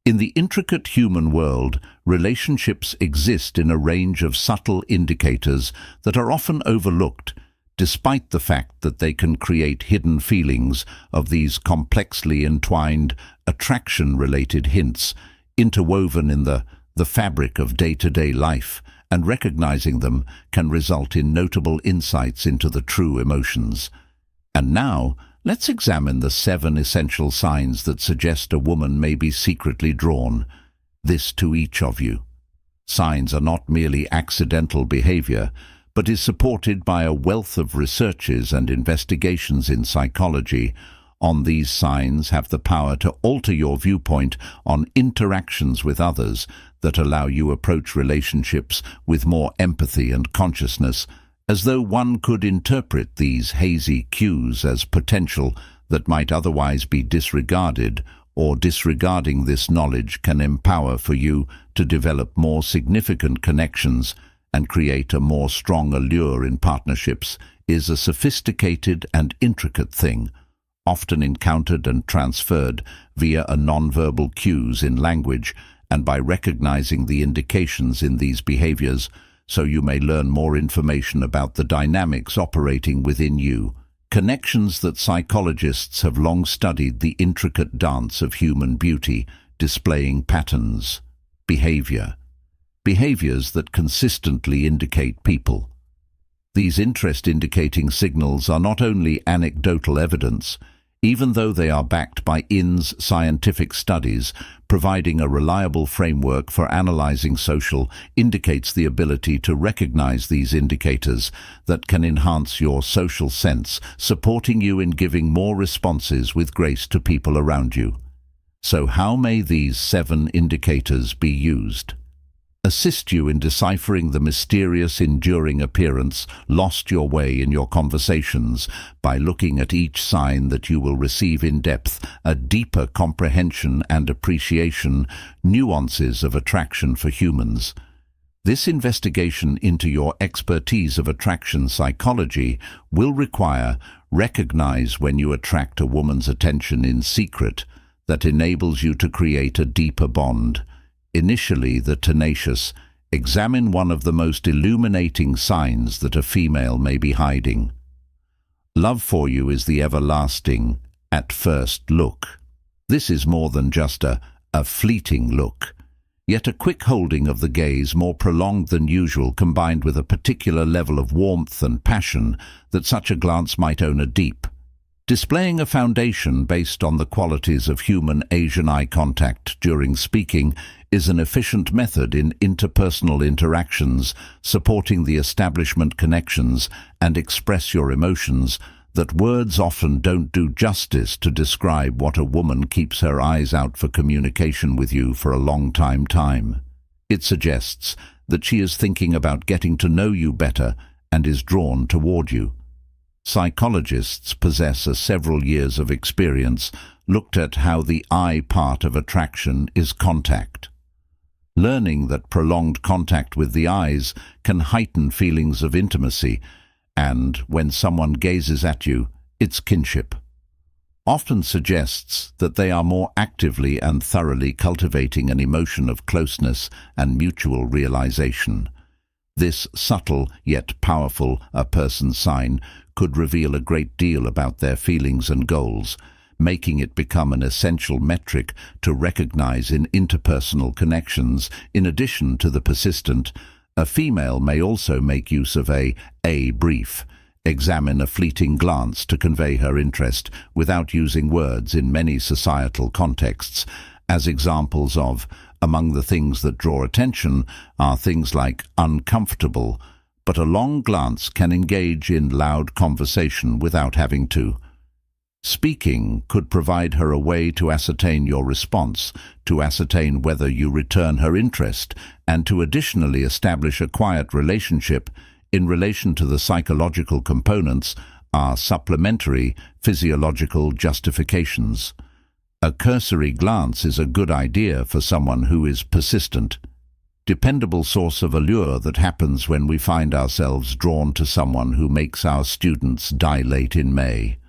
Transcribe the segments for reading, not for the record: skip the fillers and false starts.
In the intricate human world, relationships exist in a range of subtle indicators that are often overlooked, despite the fact that they can create hidden feelings of these complexly entwined, attraction-related hints interwoven in the fabric of day-to-day life, and recognizing them can result in notable insights into the true emotions. And now, let's examine the 7 essential signs that suggest a woman may be secretly drawn. This to each of you. Signs are not merely accidental behavior, but is supported by a wealth of researches and investigations in psychology. On these signs have the power to alter your viewpoint on interactions with others that allow you approach relationships with more empathy and consciousness, as though one could interpret these hazy cues as potential that might otherwise be disregarded, or disregarding this knowledge can empower for you to develop more significant connections and create a more strong allure in partnerships, is a sophisticated and intricate thing, often encountered and transferred via a nonverbal cues in language, and by recognizing the indications in these behaviors, so you may learn more information about the dynamics operating within you. Connections that psychologists have long studied the intricate dance of human beauty, displaying patterns, behaviors that consistently indicate people. These interest-indicating signals are not only anecdotal evidence, even though they are backed by IN's scientific studies, providing a reliable framework for analyzing social indicates the ability to recognize these indicators that can enhance your social sense, supporting you in giving more responses with grace to people around you. So how may these 7 indicators be used? Assist you in deciphering the mysterious, enduring appearance lost your way in your conversations by looking at each sign that you will receive in depth, a deeper comprehension and appreciation, nuances of attraction for humans. This investigation into your expertise of attraction psychology will require recognize when you attract a woman's attention in secret that enables you to create a deeper bond. Initially, the tenacious, examine one of the most illuminating signs that a female may be hiding. Love for you is the everlasting, at first look. This is more than just a fleeting look, yet a quick holding of the gaze more prolonged than usual, combined with a particular level of warmth and passion that such a glance might own a deep. Displaying a foundation based on the qualities of human Asian eye contact during speaking is an efficient method in interpersonal interactions, supporting the establishment connections and express your emotions that words often don't do justice to describe what a woman keeps her eyes out for communication with you for a long time. It suggests that she is thinking about getting to know you better and is drawn toward you. Psychologists possess several years of experience looked at how the eye part of attraction is contact. Learning that prolonged contact with the eyes can heighten feelings of intimacy, and when someone gazes at you, it's kinship. Often suggests that they are more actively and thoroughly cultivating an emotion of closeness and mutual realization. This subtle yet powerful a person's sign could reveal a great deal about their feelings and goals, making it become an essential metric to recognize in interpersonal connections. In addition to the persistent, a female may also make use of a brief, examine a fleeting glance to convey her interest without using words in many societal contexts. As examples of, among the things that draw attention are things like uncomfortable, but a long glance can engage in loud conversation without having to. Speaking could provide her a way to ascertain your response, to ascertain whether you return her interest, and to additionally establish a quiet relationship. In relation to the psychological components are supplementary physiological justifications. A cursory glance is a good idea for someone who is persistent. Dependable source of allure that happens when we find ourselves drawn to someone who makes our students dilate in May.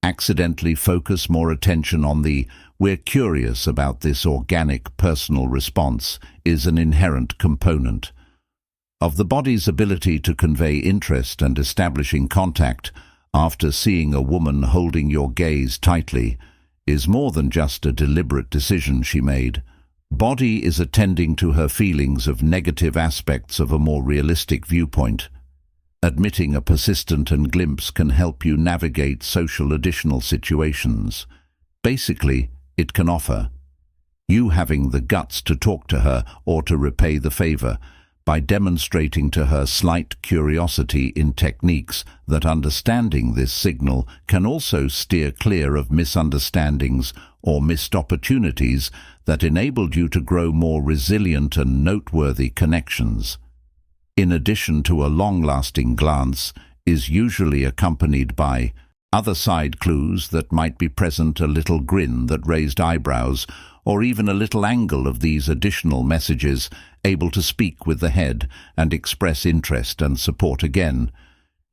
Accidentally focus more attention on the we're curious about this organic personal response is an inherent component of the body's ability to convey interest and establishing contact after seeing a woman holding your gaze tightly is more than just a deliberate decision she made. Body is attending to her feelings of negative aspects of a more realistic viewpoint. Admitting a persistent and glimpse can help you navigate social additional situations. Basically, it can offer you having the guts to talk to her or to repay the favor by demonstrating to her slight curiosity in techniques that understanding this signal can also steer clear of misunderstandings or missed opportunities that enabled you to grow more resilient and noteworthy connections. In addition to a long-lasting glance, is usually accompanied by other side clues that might be present, a little grin that raised eyebrows, or even a little angle of these additional messages, able to speak with the head and express interest and support again.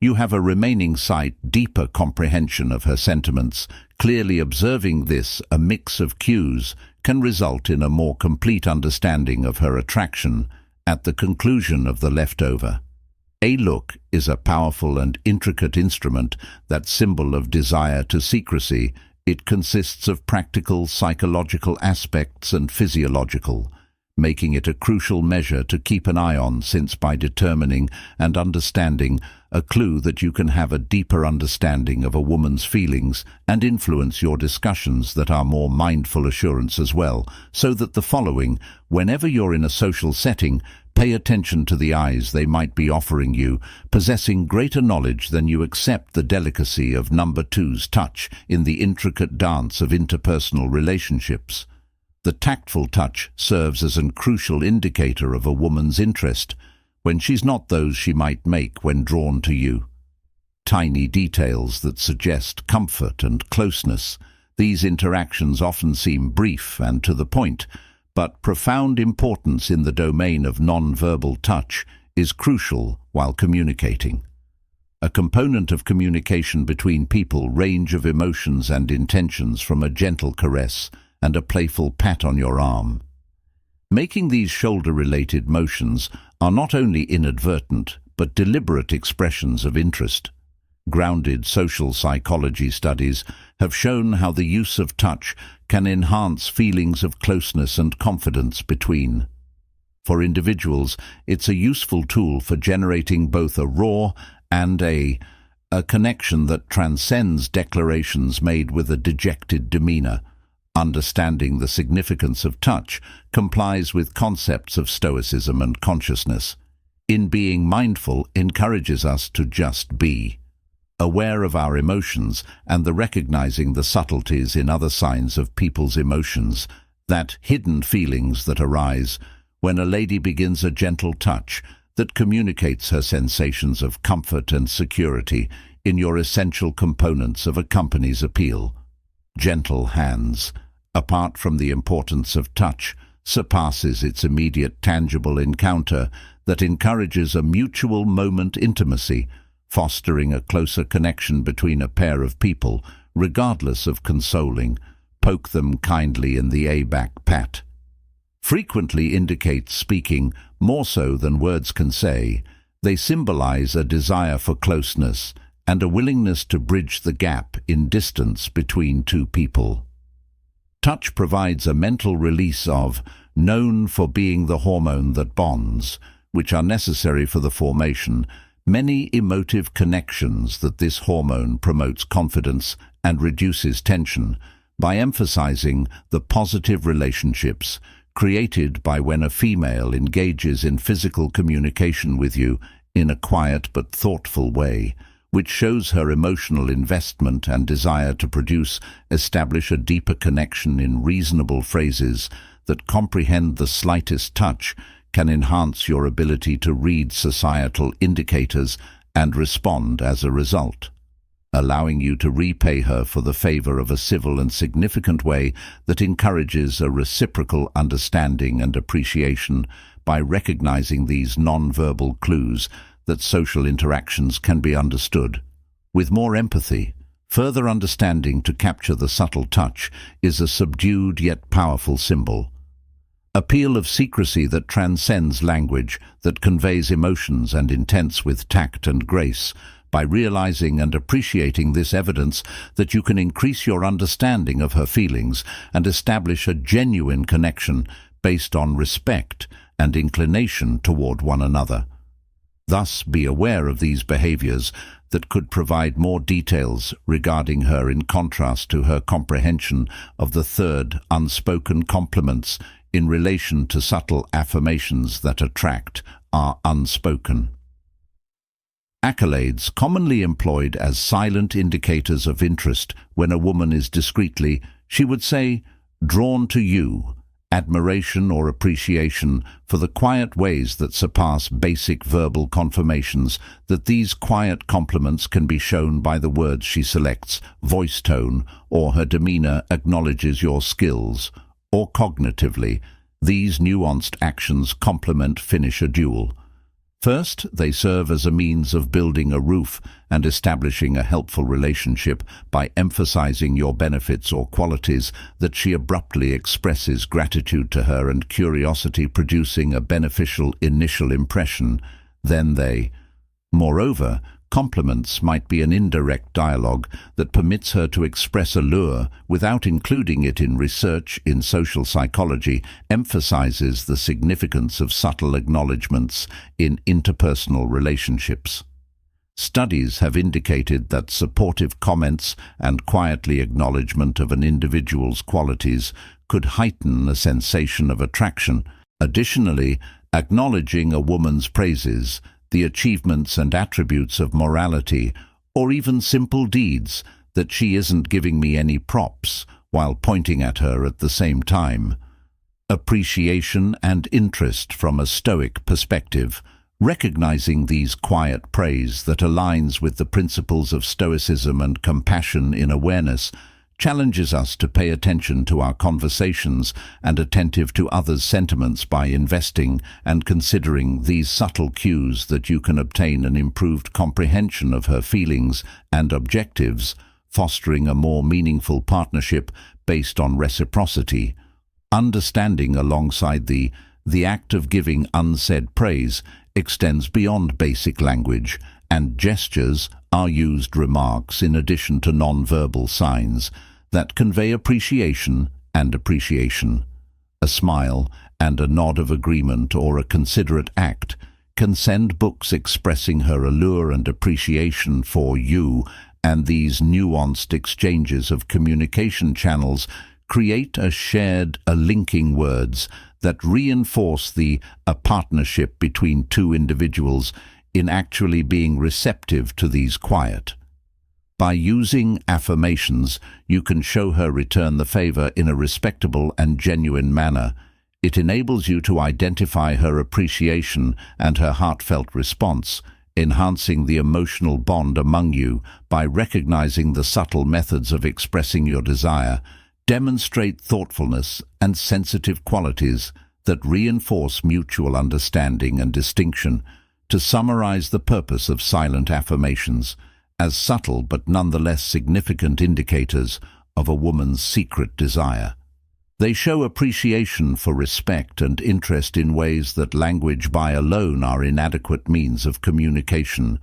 You have a remaining sight, deeper comprehension of her sentiments. Clearly observing this, a mix of cues, can result in a more complete understanding of her attraction at the conclusion of the leftover. A look is a powerful and intricate instrument, that symbol of desire to secrecy. It consists of practical psychological aspects and physiological, making it a crucial measure to keep an eye on, since by determining and understanding a clue that you can have a deeper understanding of a woman's feelings and influence your discussions that are more mindful assurance as well, so that the following, whenever you're in a social setting, pay attention to the eyes they might be offering you, possessing greater knowledge than you accept the delicacy of number two's touch in the intricate dance of interpersonal relationships. The tactful touch serves as a crucial indicator of a woman's interest, when she's not those she might make when drawn to you. Tiny details that suggest comfort and closeness. These interactions often seem brief and to the point, but profound importance in the domain of non-verbal touch is crucial while communicating. A component of communication between people, range of emotions and intentions, from a gentle caress and a playful pat on your arm. Making these shoulder-related motions are not only inadvertent but deliberate expressions of interest. Grounded social psychology studies have shown how the use of touch can enhance feelings of closeness and confidence between. For individuals, it's a useful tool for generating both a raw and a connection that transcends declarations made with a dejected demeanor. Understanding the significance of touch complies with concepts of Stoicism and consciousness. In being mindful encourages us to just be aware of our emotions and the recognizing the subtleties in other signs of people's emotions, that hidden feelings that arise when a lady begins a gentle touch that communicates her sensations of comfort and security in your essential components of a company's appeal. Gentle hands, apart from the importance of touch, surpasses its immediate tangible encounter that encourages a mutual moment intimacy, fostering a closer connection between a pair of people, regardless of consoling. Poke them kindly in the back pat. Frequently indicates speaking, more so than words can say. They symbolize a desire for closeness and a willingness to bridge the gap in distance between two people. Touch provides a mental release of, known for being the hormone that bonds, which are necessary for the formation, many emotive connections. That this hormone promotes confidence and reduces tension by emphasizing the positive relationships created by when a female engages in physical communication with you in a quiet but thoughtful way, which shows her emotional investment and desire to establish a deeper connection in reasonable phrases that comprehend the slightest touch, can enhance your ability to read societal indicators and respond as a result, allowing you to repay her for the favor of a civil and significant way that encourages a reciprocal understanding and appreciation. By recognizing these non-verbal clues that social interactions can be understood with more empathy, Further understanding to capture the subtle touch is a subdued yet powerful symbol. Appeal of secrecy that transcends language, that conveys emotions and intents with tact and grace. By realizing and appreciating this evidence that you can increase your understanding of her feelings and establish a genuine connection based on respect and inclination toward one another. Thus, be aware of these behaviors that could provide more details regarding her in contrast to her comprehension of the third unspoken compliments in relation to subtle affirmations that attract are unspoken. Accolades, commonly employed as silent indicators of interest when a woman is discreetly, she would say, drawn to you, admiration or appreciation for the quiet ways that surpass basic verbal confirmations, that these quiet compliments can be shown by the words she selects, voice tone, or her demeanor acknowledges your skills, or cognitively, these nuanced actions finish a duel. First, they serve as a means of building a roof and establishing a helpful relationship by emphasizing your benefits or qualities, that she abruptly expresses gratitude to her and curiosity, producing a beneficial initial impression. Then moreover, compliments might be an indirect dialogue that permits her to express allure without including it in research in social psychology, emphasizes the significance of subtle acknowledgments in interpersonal relationships. Studies have indicated that supportive comments and quietly acknowledgement of an individual's qualities could heighten a sensation of attraction. Additionally, acknowledging a woman's praises, the achievements and attributes of morality, or even simple deeds, that she isn't giving me any props, while pointing at her at the same time. Appreciation and interest from a Stoic perspective, recognizing these quiet praise that aligns with the principles of Stoicism and compassion in awareness, challenges us to pay attention to our conversations and attentive to others' sentiments by investing and considering these subtle cues, that you can obtain an improved comprehension of her feelings and objectives, fostering a more meaningful partnership based on reciprocity. Understanding alongside the act of giving unsaid praise extends beyond basic language, and gestures are used remarks in addition to non-verbal signs that convey appreciation and appreciation. A smile and a nod of agreement or a considerate act can send books expressing her allure and appreciation for you, and these nuanced exchanges of communication channels create a linking words that reinforce a partnership between two individuals in actually being receptive to these quiet. By using affirmations, you can show her return the favor in a respectable and genuine manner. It enables you to identify her appreciation and her heartfelt response, enhancing the emotional bond among you by recognizing the subtle methods of expressing your desire. Demonstrate thoughtfulness and sensitive qualities that reinforce mutual understanding and distinction. To summarize the purpose of silent affirmations, as subtle but nonetheless significant indicators of a woman's secret desire. They show appreciation for respect and interest in ways that language by alone are inadequate means of communication.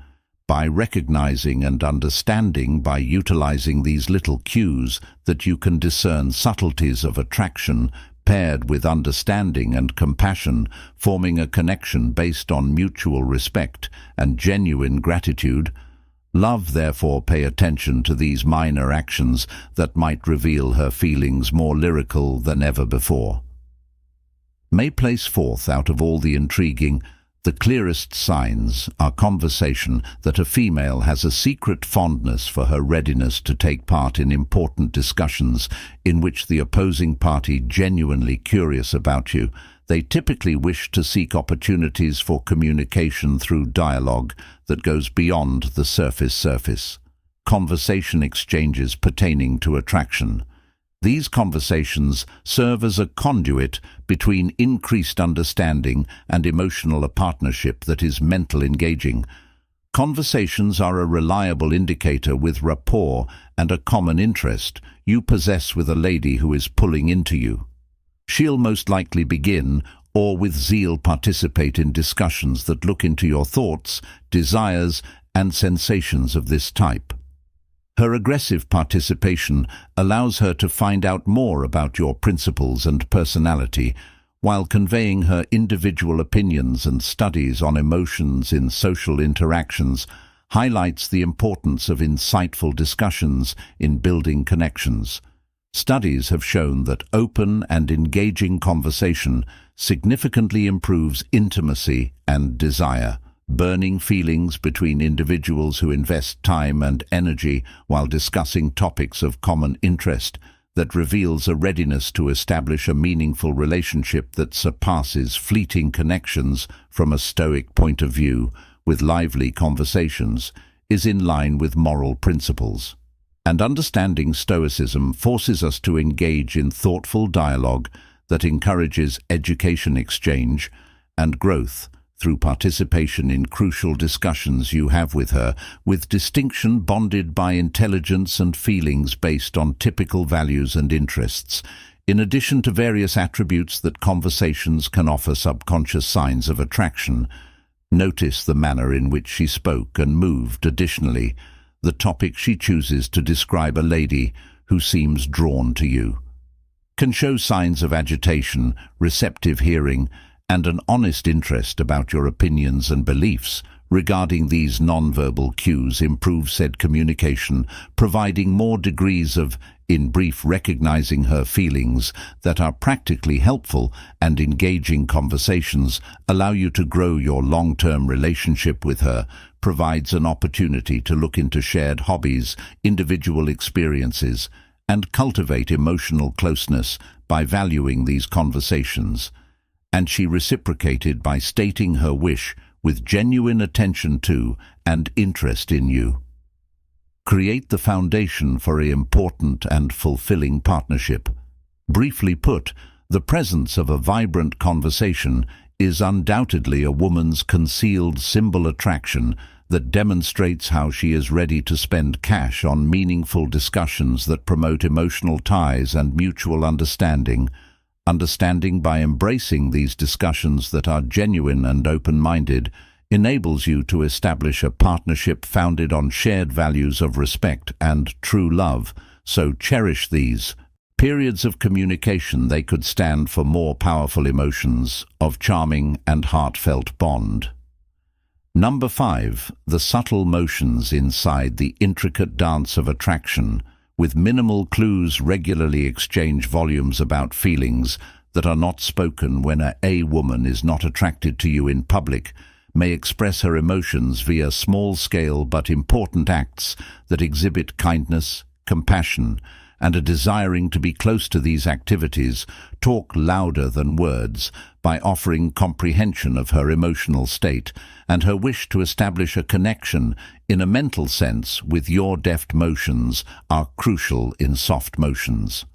By recognizing and understanding, by utilizing these little cues, that you can discern subtleties of attraction paired with understanding and compassion, forming a connection based on mutual respect and genuine gratitude. Love, therefore, pay attention to these minor actions that might reveal her feelings more lyrical than ever before. May place forth out of all the intriguing, the clearest signs are conversation that a female has a secret fondness for her readiness to take part in important discussions in which the opposing party genuinely curious about you. They typically wish to seek opportunities for communication through dialogue that goes beyond the surface. Conversation exchanges pertaining to attraction. These conversations serve as a conduit between increased understanding and emotional partnership that is mental engaging. Conversations are a reliable indicator with rapport and a common interest you possess with a lady who is pulling into you. She'll most likely begin or with zeal participate in discussions that look into your thoughts, desires, and sensations of this type. Her aggressive participation allows her to find out more about your principles and personality, while conveying her individual opinions and studies on emotions in social interactions highlights the importance of insightful discussions in building connections. Studies have shown that open and engaging conversation significantly improves intimacy and desire. Burning feelings between individuals who invest time and energy while discussing topics of common interest that reveals a readiness to establish a meaningful relationship that surpasses fleeting connections from a Stoic point of view with lively conversations is in line with moral principles. And understanding Stoicism forces us to engage in thoughtful dialogue that encourages education exchange and growth through participation in crucial discussions you have with her, with distinction bonded by intelligence and feelings based on typical values and interests, in addition to various attributes that conversations can offer subconscious signs of attraction. Notice the manner in which she spoke and moved. Additionally, the topic she chooses to describe a lady who seems drawn to you can show signs of agitation, receptive hearing, and an honest interest about your opinions and beliefs. Regarding these nonverbal cues improve said communication, providing more degrees of, in brief, recognizing her feelings that are practically helpful, and engaging conversations allow you to grow your long-term relationship with her, provides an opportunity to look into shared hobbies, individual experiences, and cultivate emotional closeness by valuing these conversations. And she reciprocated by stating her wish with genuine attention to and interest in you. Create the foundation for an important and fulfilling partnership. Briefly put, the presence of a vibrant conversation is undoubtedly a woman's concealed symbol attraction that demonstrates how she is ready to spend cash on meaningful discussions that promote emotional ties and mutual understanding. Understanding by embracing these discussions that are genuine and open-minded enables you to establish a partnership founded on shared values of respect and true love. So cherish these periods of communication. They could stand for more powerful emotions of charming and heartfelt bond. Number 5. The subtle motions inside the intricate dance of attraction. With minimal clues, regularly exchange volumes about feelings that are not spoken. When a woman is not attracted to you in public, may express her emotions via small-scale but important acts that exhibit kindness, compassion, and a desiring to be close to these activities. Talk louder than words by offering comprehension of her emotional state and her wish to establish a connection in a mental sense with your deft motions are crucial in soft motions.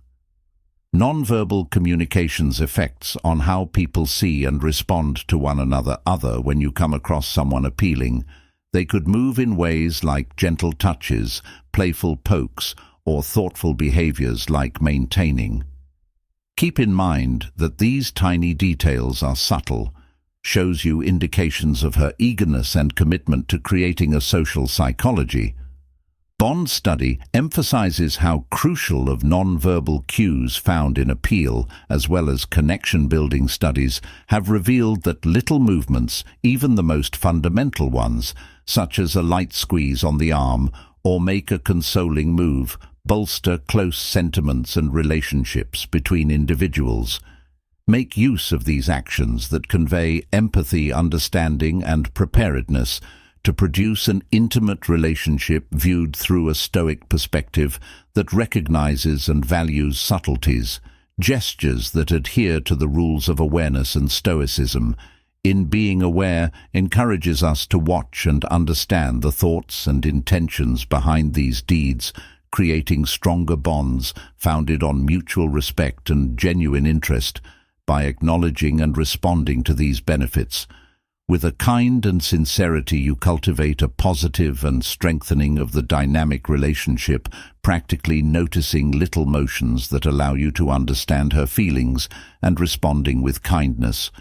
Nonverbal communication's effects on how people see and respond to one another. When you come across someone appealing, they could move in ways like gentle touches, playful pokes, or thoughtful behaviors like maintaining. Keep in mind that these tiny details are subtle, shows you indications of her eagerness and commitment to creating a social psychology. Bond study emphasizes how crucial of nonverbal cues found in appeal, as well as connection-building studies have revealed that little movements, even the most fundamental ones, such as a light squeeze on the arm or make a consoling move, bolster close sentiments and relationships between individuals. Make use of these actions that convey empathy, understanding, and preparedness to produce an intimate relationship viewed through a Stoic perspective that recognizes and values subtleties, gestures that adhere to the rules of awareness and Stoicism. In being aware encourages us to watch and understand the thoughts and intentions behind these deeds, creating stronger bonds founded on mutual respect and genuine interest. By acknowledging and responding to these benefits, With a kind and sincerity, you cultivate a positive and strengthening of the dynamic relationship, practically noticing little motions that allow you to understand her feelings and responding with kindness.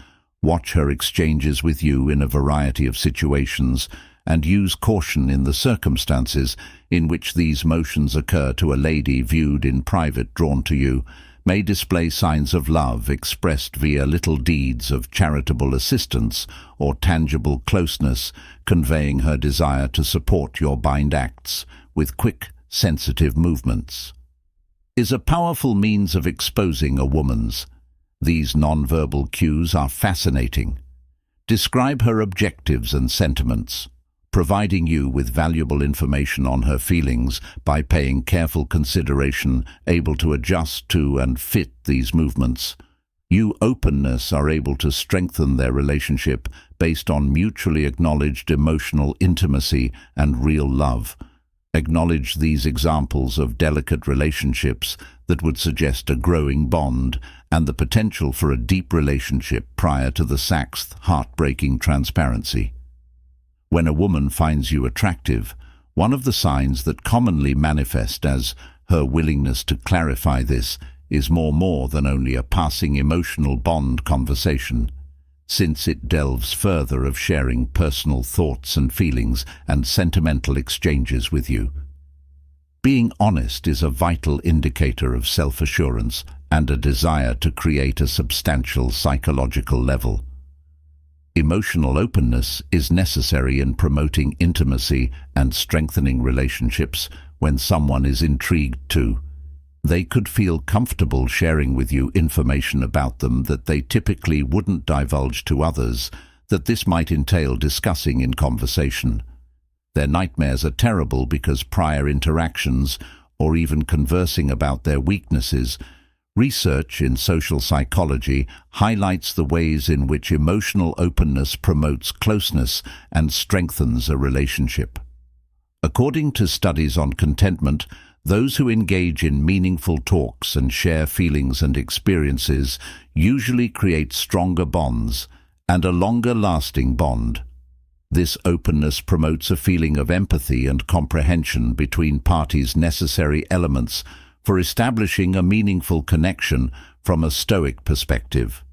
Watch her exchanges with you in a variety of situations and use caution in the circumstances in which these motions occur. To a lady viewed in private drawn to you may display signs of love expressed via little deeds of charitable assistance or tangible closeness, conveying her desire to support your bind acts with quick, sensitive movements. Is a powerful means of exposing a woman's. These nonverbal cues are fascinating. Describe her objectives and sentiments, providing you with valuable information on her feelings by paying careful consideration, able to adjust to and fit these movements. You openness are able to strengthen their relationship based on mutually acknowledged emotional intimacy and real love. Acknowledge these examples of delicate relationships that would suggest a growing bond and the potential for a deep relationship prior to the sixth heartbreaking transparency. When a woman finds you attractive, one of the signs that commonly manifest as her willingness to clarify this is more than only a passing emotional bond conversation, since it delves further of sharing personal thoughts and feelings and sentimental exchanges with you. Being honest is a vital indicator of self-assurance and a desire to create a substantial psychological level. Emotional openness is necessary in promoting intimacy and strengthening relationships. When someone is intrigued too, they could feel comfortable sharing with you information about them that they typically wouldn't divulge to others, that this might entail discussing in conversation. Their nightmares are terrible because prior interactions, or even conversing about their weaknesses. Research in social psychology highlights the ways in which emotional openness promotes closeness and strengthens a relationship. According to studies on contentment, those who engage in meaningful talks and share feelings and experiences usually create stronger bonds and a longer-lasting bond. This openness promotes a feeling of empathy and comprehension between parties, necessary elements for establishing a meaningful connection from a Stoic perspective.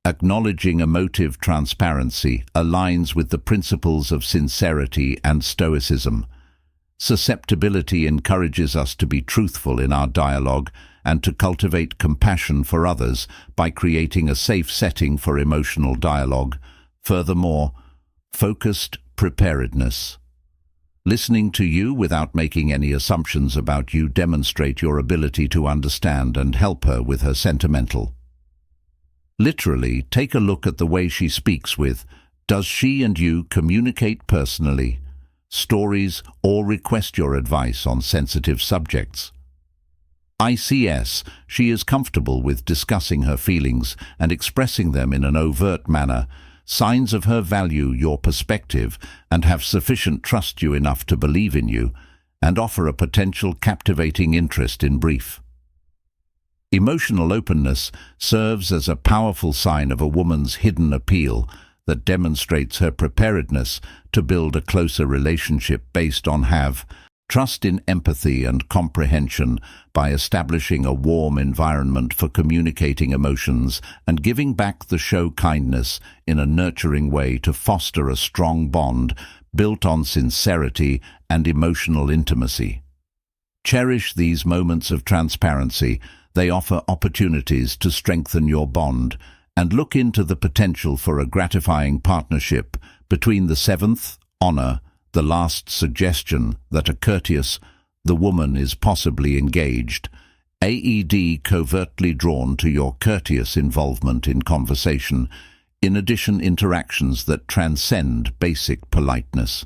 Acknowledging emotive transparency aligns with the principles of sincerity and Stoicism. Susceptibility encourages us to be truthful in our dialogue and to cultivate compassion for others by creating a safe setting for emotional dialogue. Furthermore, focused preparedness. Listening to you without making any assumptions about you demonstrate your ability to understand and help her with her sentimental. Literally, take a look at the way she speaks with, does she and you communicate personally, stories, or request your advice on sensitive subjects? ICS, she is comfortable with discussing her feelings and expressing them in an overt manner, signs of her value your perspective and have sufficient trust you enough to believe in you and offer a potential captivating interest in brief. Emotional openness serves as a powerful sign of a woman's hidden appeal that demonstrates her preparedness to build a closer relationship based on trust in empathy and comprehension by establishing a warm environment for communicating emotions and giving back the show kindness in a nurturing way to foster a strong bond built on sincerity and emotional intimacy. Cherish these moments of transparency. They offer opportunities to strengthen your bond and look into the potential for a gratifying partnership between the seventh, honor, the last suggestion that a courteous, the woman is possibly engaged, covertly drawn to your courteous involvement in conversation, in addition interactions that transcend basic politeness.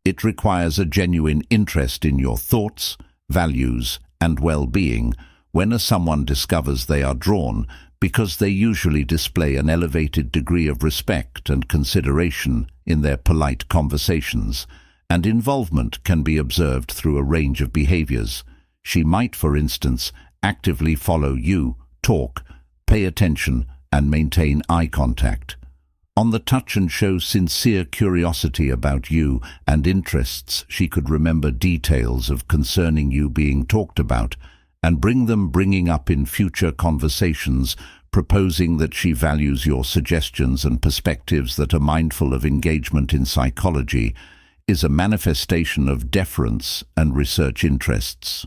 It requires a genuine interest in your thoughts, values, and well-being when someone discovers they are drawn, because they usually display an elevated degree of respect and consideration in their polite conversations, and involvement can be observed through a range of behaviors. She might, for instance, actively follow you, talk, pay attention, and maintain eye contact. On the touch and show sincere curiosity about you and interests. She could remember details of concerning you being talked about and bringing up in future conversations, proposing that she values your suggestions and perspectives that are mindful of engagement in psychology, is a manifestation of deference and research interests.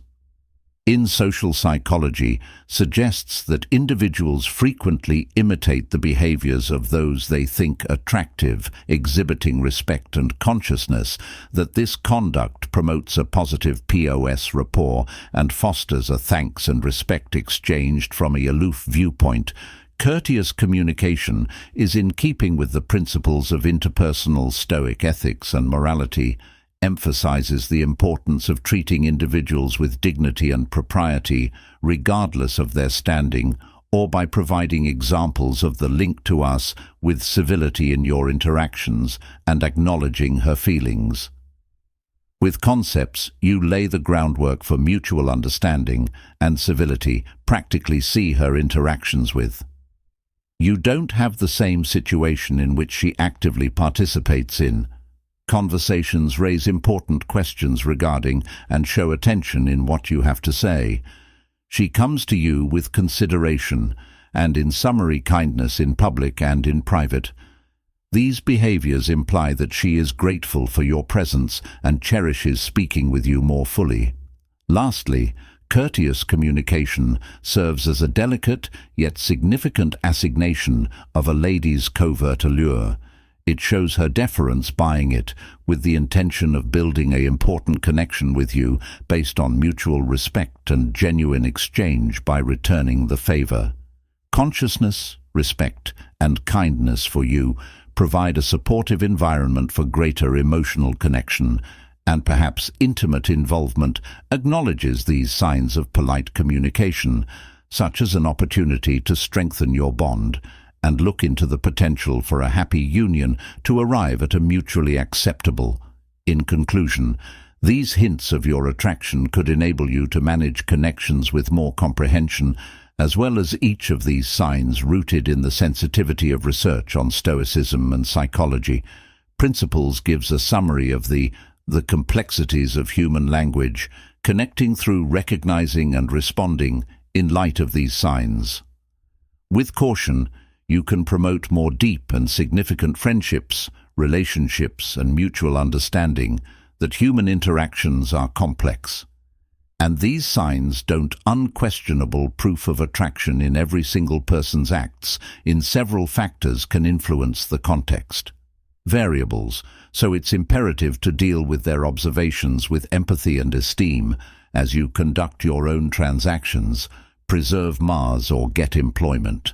In social psychology, suggests that individuals frequently imitate the behaviors of those they think attractive, exhibiting respect and consciousness that this conduct promotes a positive POS rapport and fosters a thanks and respect exchanged from a aloof viewpoint. Courteous communication is in keeping with the principles of interpersonal Stoic ethics and morality, emphasizes the importance of treating individuals with dignity and propriety, regardless of their standing, or by providing examples of the link to us with civility in your interactions and acknowledging her feelings. With concepts, you lay the groundwork for mutual understanding and civility, practically see her interactions with. You don't have the same situation in which she actively participates in. Conversations raise important questions regarding and show attention in what you have to say. She comes to you with consideration and, in summary, kindness in public and in private. These behaviors imply that she is grateful for your presence and cherishes speaking with you more fully. Lastly, courteous communication serves as a delicate yet significant assignation of a lady's covert allure. It shows her deference buying it, with the intention of building an important connection with you based on mutual respect and genuine exchange by returning the favor. Consciousness, respect, and kindness for you provide a supportive environment for greater emotional connection, and perhaps intimate involvement acknowledges these signs of polite communication, such as an opportunity to strengthen your bond and look into the potential for a happy union to arrive at a mutually acceptable. In conclusion, these hints of your attraction could enable you to manage connections with more comprehension, as well as each of these signs rooted in the sensitivity of research on Stoicism and psychology. Principles gives a summary of the complexities of human language, connecting through recognizing and responding in light of these signs. With caution, you can promote more deep and significant friendships, relationships, and mutual understanding that human interactions are complex. And these signs don't unquestionable proof of attraction in every single person's acts in several factors can influence the context. Variables, so it's imperative to deal with their observations with empathy and esteem as you conduct your own transactions, preserve Mars or get employment.